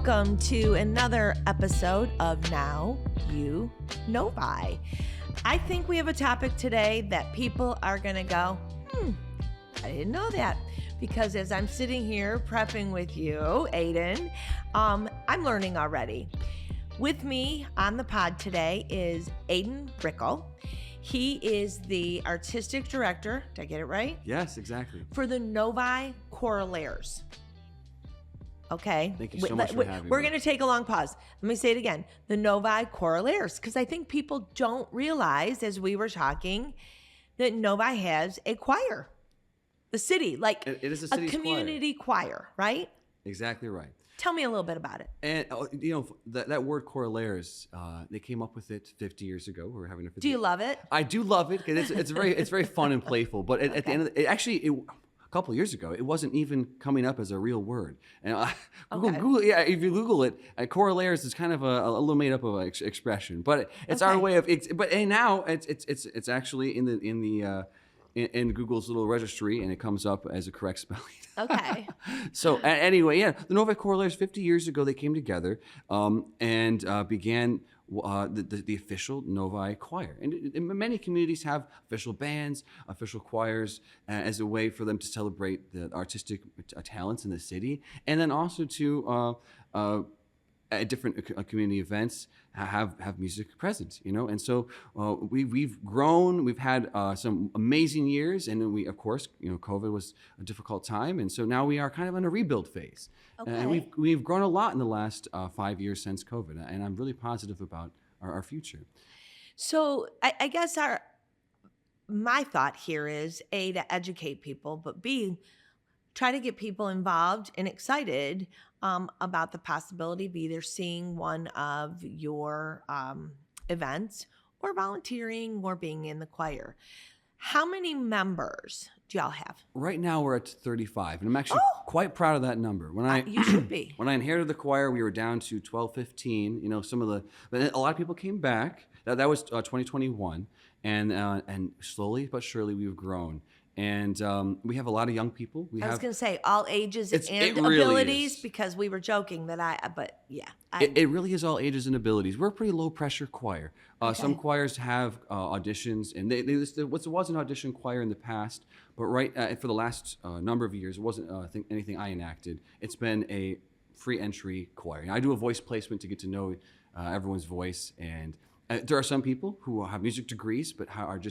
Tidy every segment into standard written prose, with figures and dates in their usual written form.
Welcome to another episode of Now You Novi. I think we have a topic today that people are going to go, I didn't know that. Because as I'm sitting here prepping with you, Aidan, I'm learning already. With me on the pod today is Aidan Rickel. He is the artistic director, did I get it right? Yes, exactly. For the Novi Choralaires. Okay. Thank you so much for having me. We're going to take a long pause. Let me say it again. The Novi Choralaires, because I think people don't realize, as we were talking, that Novi has a choir. The city, like it is a community choir, right? Exactly right. Tell me a little bit about it. And that word choralaires, they came up with it 50 years ago. We were having a 50. Do you love it? I do love it because it's very fun and playful. But at the end of it, a couple of years ago, it wasn't even coming up as a real word. And Google, if you Google it, choralaires is kind of a little made up of an expression, but it's our way of. Now it's actually in Google's little registry, and it comes up as a correct spelling. Okay. So anyway, the Novi Choralaires, 50 years ago, they came together and began the official Novi choir. And many communities have official bands, official choirs, as a way for them to celebrate the artistic talents in the city, and then also to at different community events have music present, and so we've grown. We've had some amazing years, and then we, of course, COVID was a difficult time, and so now we are kind of in a rebuild phase. Okay. And we've grown a lot in the last 5 years since COVID, and I'm really positive about our future. So I guess my thought here is A, to educate people, but B, try to get people involved and excited about the possibility of either seeing one of your events or volunteering or being in the choir. How many members do y'all have? Right now we're at 35, and I'm actually quite proud of that number. You should be. When I inherited the choir, we were down to 12, 15. But a lot of people came back. That was 2021, and slowly but surely we've grown. And we have a lot of young people. I was going to say all ages and really abilities, is. because we were joking that It really is all ages and abilities. We're a pretty low pressure choir. Okay. Some choirs have auditions, and there was an audition choir in the past, but for the last number of years, it wasn't anything I enacted. It's been a free entry choir. And I do a voice placement to get to know everyone's voice, and there are some people who have music degrees, but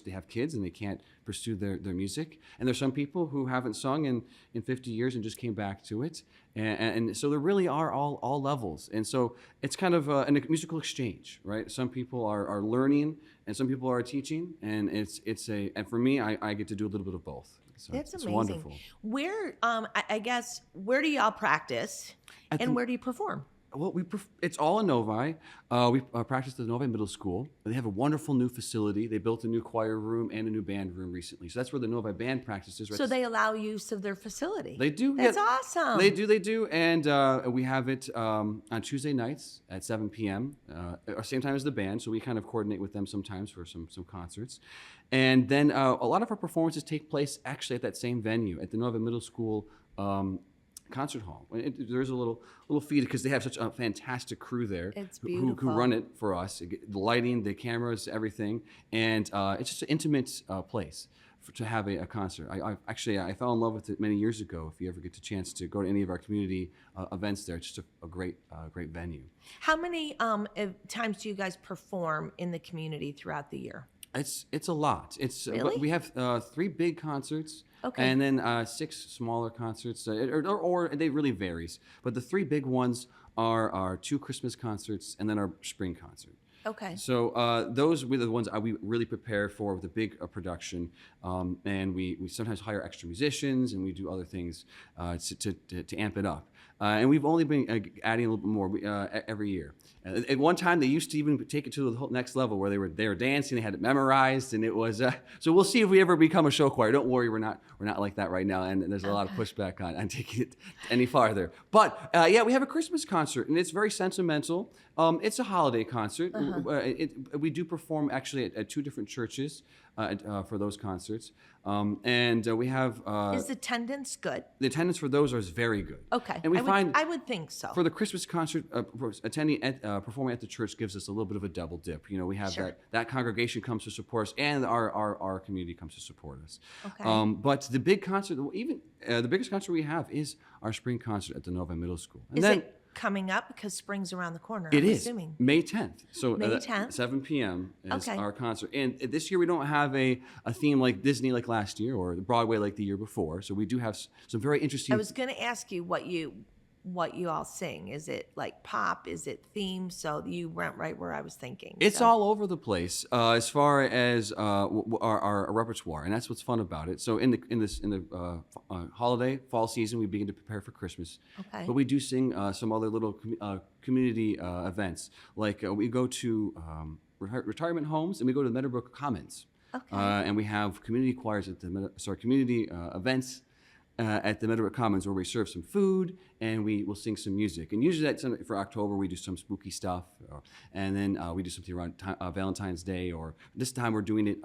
they have kids and they can't pursue their music. And there's some people who haven't sung in 50 years and just came back to it. And so there really are all levels. And so it's kind of a musical exchange, right? Some people are learning and some people are teaching. And and for me, I get to do a little bit of both. So That's it's amazing. Wonderful. Where, I guess, where do y'all practice and where do you perform? Well, it's all in Novi. We practice at the Novi Middle School. They have a wonderful new facility. They built a new choir room and a new band room recently. So that's where the Novi band practices. Right? So they allow use of their facility. They do. That's awesome. They do. And we have it on Tuesday nights at 7 p.m., same time as the band. So we kind of coordinate with them sometimes for some concerts. And then a lot of our performances take place actually at that same venue, at the Novi Middle School concert hall. There's a little feed because they have such a fantastic crew there. It's beautiful. Who run it for us. The lighting, the cameras, everything, and it's just an intimate place to have a concert. I fell in love with it many years ago. If you ever get the chance to go to any of our community events there, it's just a great venue. How many times do you guys perform in the community throughout the year? It's a lot. Really? We have 3 big concerts. Okay. And then 6 smaller concerts, or they really varies. But the 3 big ones are our 2 Christmas concerts and then our spring concert. Okay. So those were the ones we really prepare for with a big production, and we sometimes hire extra musicians and we do other things to amp it up. And we've only been adding a little bit more every year. At one time, they used to even take it to the whole next level where they were dancing, they had it memorized, and it was. So we'll see if we ever become a show choir. Don't worry, we're not like that right now, and there's a lot of pushback on taking it any farther. But we have a Christmas concert, and it's very sentimental. It's a holiday concert. We do perform actually at 2 different churches. for those concerts. And we have Is attendance good? the attendance for those is very good. Okay. And we I would think so. for the Christmas concert, performing at the church gives us a little bit of a double dip. You know, we have Sure. that congregation comes to support us, and our community comes to support us. Okay. But the big concert, even the biggest concert we have, is our spring concert at the Novi Middle School. And Is then it coming up because spring's around the corner? it I'm is assuming. May 10th. So May 10th? 7 p.m. is Okay. our concert. And this year we don't have a theme like Disney like last year or Broadway like the year before. So we do have some very interesting. I was going to ask you what you all sing. Is it like pop? Is it theme? So you went right where I was thinking. It's So- all over the place as far as our repertoire, and that's what's fun about it. So in the holiday fall season, we begin to prepare for Christmas. Okay. But we do sing some other little community events, like we go to retirement homes and we go to the Meadowbrook Commons. Okay. And we have community choirs at community events. At the Meadowbrook Commons, where we serve some food and we will sing some music. And usually for October, we do some spooky stuff. And then we do something around Valentine's Day, or this time we're doing it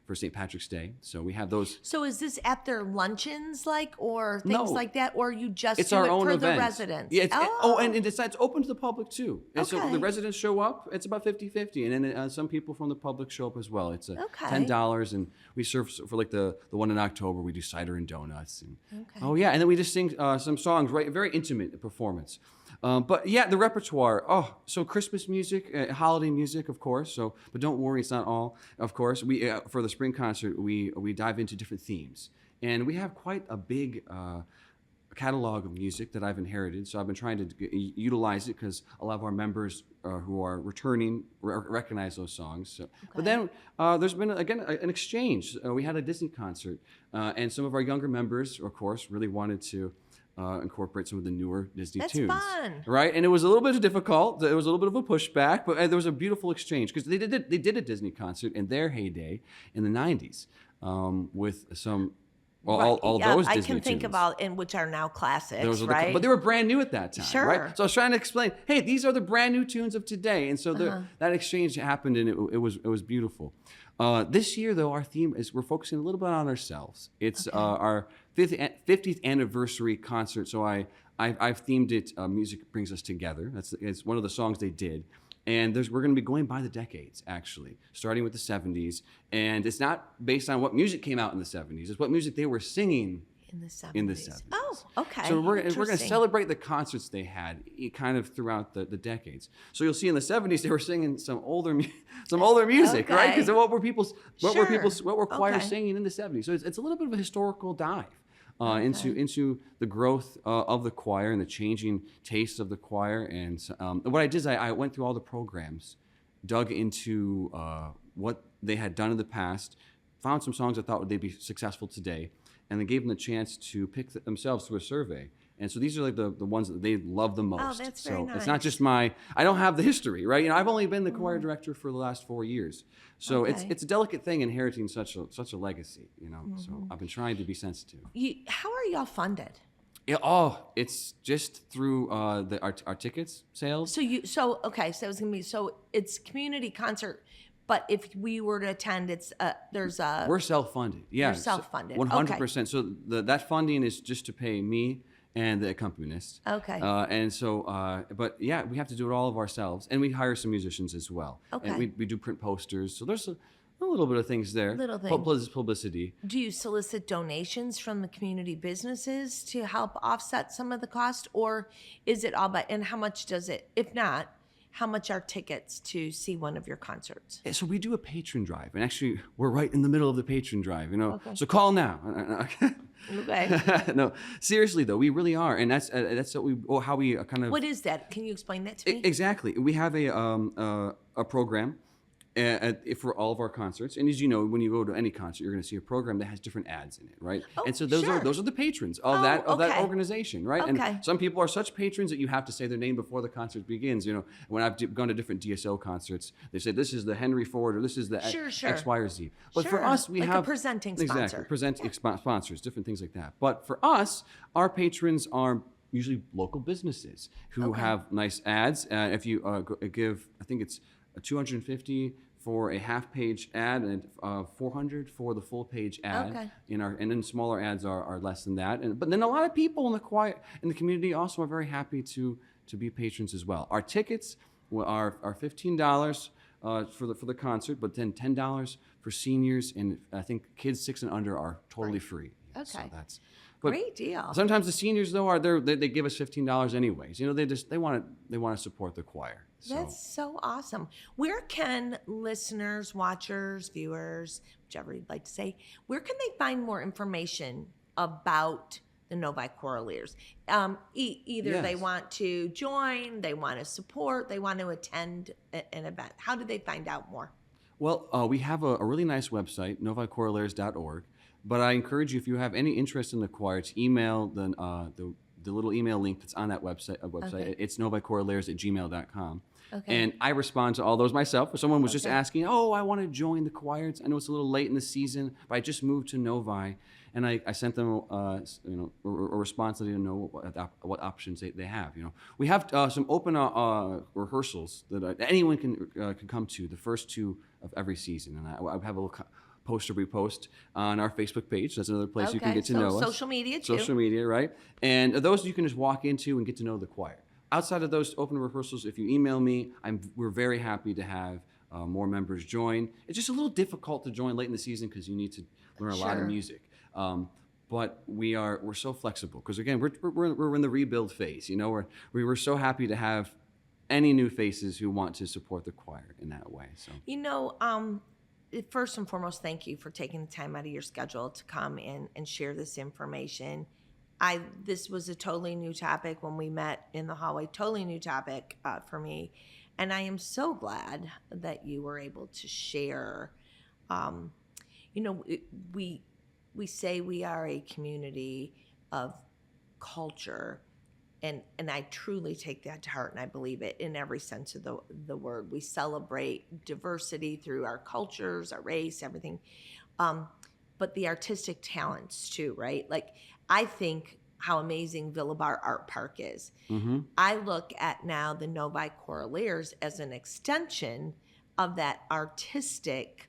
for St. Patrick's Day. So we have those. So is this at their luncheons, or things No. like that, or you just It's do our it own for event. the residents? Yeah, and it's open to the public too. And so Okay. the residents show up. It's about 50-50, and then some people from the public show up as well. It's Okay. $10, and we serve for like the one in October. We do cider and donuts. And, Okay. Oh yeah, and then we just sing some songs. Right, very intimate performance. But yeah, the repertoire. Oh, so Christmas music, holiday music, of course. So, but don't worry, it's not all. Of course, we for the spring concert, we dive into different themes, and we have quite a big catalog of music that I've inherited. So I've been trying to utilize it because a lot of our members who are returning recognize those songs. So, But then there's been again an exchange. We had a Disney concert, and some of our younger members, of course, really wanted to incorporate some of the newer Disney That's tunes. fun. Right? And it was a little bit difficult. It was a little bit of a pushback, but there was a beautiful exchange because they did a Disney concert in their heyday in the 90s with some all Yeah, those I Disney can think tunes. about, and which are now classics, Those are right? but they were brand new at that time, Sure. right? So I was trying to explain, hey, these are the brand new tunes of today, and so that exchange happened, and it was beautiful. This year, though, our theme is we're focusing a little bit on ourselves. It's our 50th anniversary concert, so I've themed it. Music brings us together. It's one of the songs they did. And we're going to be going by the decades, actually, starting with the 70s. And it's not based on what music came out in the 70s. It's what music they were singing in the 70s. in the 70s. Oh, okay. So we're going to Interesting. celebrate the concerts they had kind of throughout the decades. So you'll see in the 70s they were singing some older music, right? Okay. Because what were choirs Okay. singing in the 70s? So it's a little bit of a historical dive. Into the growth of the choir and the changing tastes of the choir. And what I did is I went through all the programs, dug into what they had done in the past, found some songs I thought they'd be successful today, and then gave them the chance to pick themselves through a survey. And so these are like the ones that they love the most. Oh, that's very so nice. it's not just I don't have the history, right? I've only been the choir director for the last 4 years. So Okay. it's a delicate thing inheriting such a legacy, So I've been trying to be sensitive. How are y'all funded? It's just through our tickets sales. So it's gonna be it's community concert, but if we were to attend, We're self-funded. Yeah, You're self-funded. 100%. So that funding is just to pay me and the accompanist. Okay. And so, but yeah, we have to do it all of ourselves, and we hire some musicians as well. Okay. And we do print posters. So there's a little bit of things there. Little thing. Publicity. Do you solicit donations from the community businesses to help offset some of the cost, or is it all and how much does it? If not, how much are tickets to see one of your concerts? So we do a patron drive, and actually we're right in the middle of the patron drive, Okay. So call now. Okay. No, seriously though, we really are, and that's how we kind of. What is that? Can you explain that to me? Exactly. We have a program for all of our concerts, and as you know, when you go to any concert, you're going to see a program that has different ads in it, right? Oh, and so those sure. are the patrons of that okay. organization, right? Okay. And some people are such patrons that you have to say their name before the concert begins. When I've gone to different DSO concerts, they say this is the Henry Ford or this is the Sure. X, Y, or Z. But for Sure. us, we Like a have presenting sponsor. presenting sponsors, different things like that. But for us, our patrons are usually local businesses who Okay. have nice ads. If you give, I think it's $250 for a half-page ad and $400 for the full-page ad. Okay. And then smaller ads are less than that. But then a lot of people in the community also are very happy to be patrons as well. Our tickets are $15 for the concert, but then $10 for seniors, and I think kids 6 and under are totally free. Okay. So that's Great deal. Sometimes the seniors though they give us $15 anyways. They want to support the choir. So. That's so awesome. Where can listeners, watchers, viewers, whichever you'd like to say, where can they find more information about the Novi Choralaires? Either they Yes. want to join, they want to support, they want to attend an event. How do they find out more? Well, we have a really nice website, novichoralaires.org. But I encourage you, if you have any interest in the choir, to email the little email link that's on that website. Okay. It's novichoralaires@gmail.com. Okay. And I respond to all those myself. If someone was just asking, I want to join the choir. I know it's a little late in the season, but I just moved to Novi. And I sent them a response, letting them know what options they have. We have some open rehearsals that anyone can come to the first 2 of every season. And I have a little post or repost on our Facebook page. That's another place you can get to know us. Social media too. Social media, right? And those you can just walk into and get to know the choir. Outside of those open rehearsals, if you email me, we're very happy to have more members join. It's just a little difficult to join late in the season because you need to learn a lot of music. But we're so flexible because again we're in the rebuild phase. We're so happy to have any new faces who want to support the choir in that way. So first and foremost, thank you for taking the time out of your schedule to come in and share this information. This was a totally new topic when we met in the hallway, totally new topic for me. And I am so glad that you were able to share. We say we are a community of culture, and I truly take that to heart, and I believe it in every sense of the word. We celebrate diversity through our cultures, our race, everything, but the artistic talents too, right? Like, I think how amazing Villabar Art Park is. Mm-hmm. I look at now the Novi Choralaires as an extension of that artistic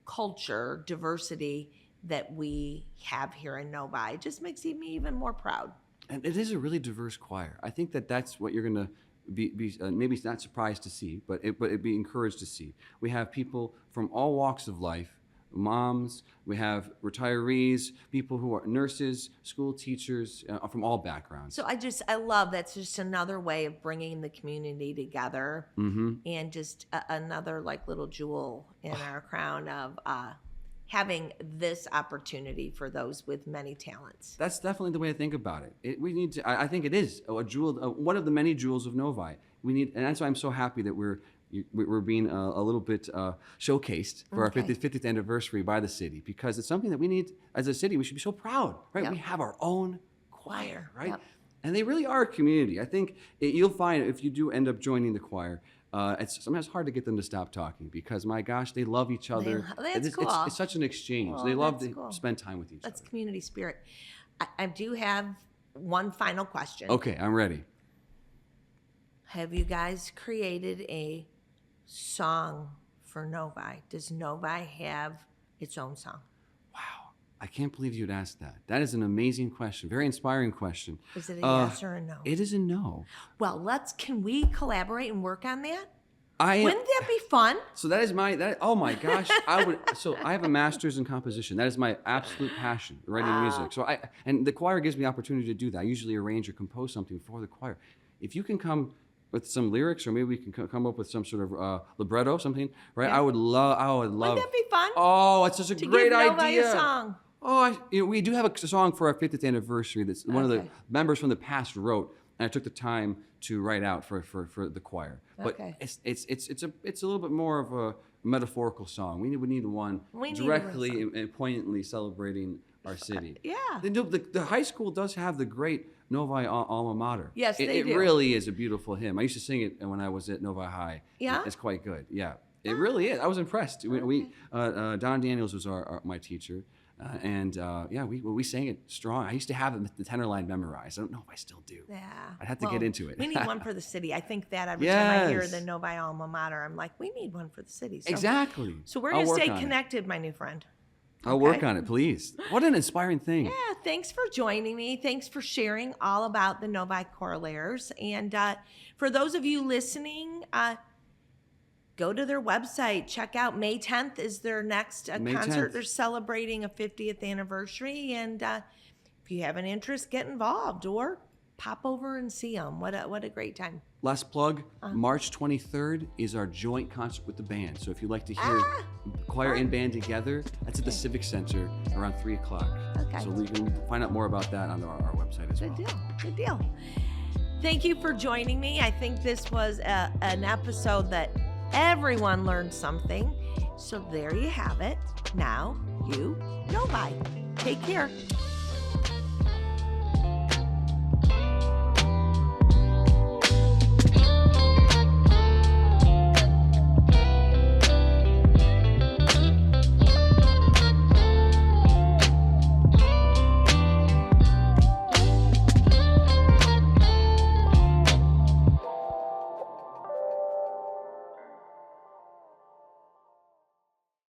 culture, diversity that we have here in Novi. It just makes me even more proud. And it is a really diverse choir. I think that's what you're going to be maybe not surprised to see, but it'd be encouraged to see. We have people from all walks of life, moms, we have retirees, people who are nurses, school teachers, from all backgrounds. So I love that's just another way of bringing the community together, and just another like little jewel in our crown of having this opportunity for those with many talents. That's definitely the way to think about it. I think it is a jewel, one of the many jewels of Novi. And that's why I'm so happy that we're being a little bit showcased for our 50th anniversary by the city, because it's something that we need as a city. We should be so proud, right? Yep. We have our own choir, right? Yep. And they really are a community. I think you'll find if you do end up joining the choir, it's sometimes hard to get them to stop talking because, my gosh, they love each other. That's cool. It's such an exchange. Well, they love that's to cool. spend time with each That's other. community spirit. I do have one final question. Okay, I'm ready. Have you guys created a song for Novi? Does Novi have its own song? Wow, I can't believe you'd ask that. That is an amazing question, very inspiring question. Is it a yes or a no? It is a no. Well, can we collaborate and work on that? Wouldn't that be fun? So oh my gosh, so I have a master's in composition. That is my absolute passion, writing music. So and the choir gives me the opportunity to do that. I usually arrange or compose something for the choir. If you can come with some lyrics, or maybe we can come up with some sort of libretto, something, right? Yeah. I would love. Wouldn't that be fun? Oh, it's such a great give Novi idea. a song. Oh, we do have a song for our 50th anniversary that's one of the members from the past wrote, and I took the time to write out for the choir. But it's a little bit more of a metaphorical song. We need one directly and poignantly celebrating our city. Yeah. The high school does have the great Novi alma mater. Yes, they do. It really is a beautiful hymn. I used to sing it when I was at Novi High. Yeah? It's quite good. Yeah. It really is. I was impressed. Don Daniels was my teacher. We sang it strong. I used to have the tenor line memorized. I don't know if I still do. Yeah. I'd have to get into it. We need one for the city. I think that every time I hear the Novi alma mater, I'm like, we need one for the city. So, exactly. So we're going to stay connected, my new friend. I'll work on it, please. What an inspiring thing. Yeah, thanks for joining me. Thanks for sharing all about the Novi Choralaires. And for those of you listening, go to their website. Check out May 10th is their next concert. 10th. They're celebrating a 50th anniversary. And if you have an interest, get involved or pop over and see them. What a great time. Last plug, March 23rd is our joint concert with the band. So if you'd like to hear choir and band together, that's at the Civic Center around 3 o'clock. Okay. So we can find out more about that on our website as well. Good deal. Thank you for joining me. I think this was an episode that everyone learned something. So there you have it. Now you know. Bye. Take care.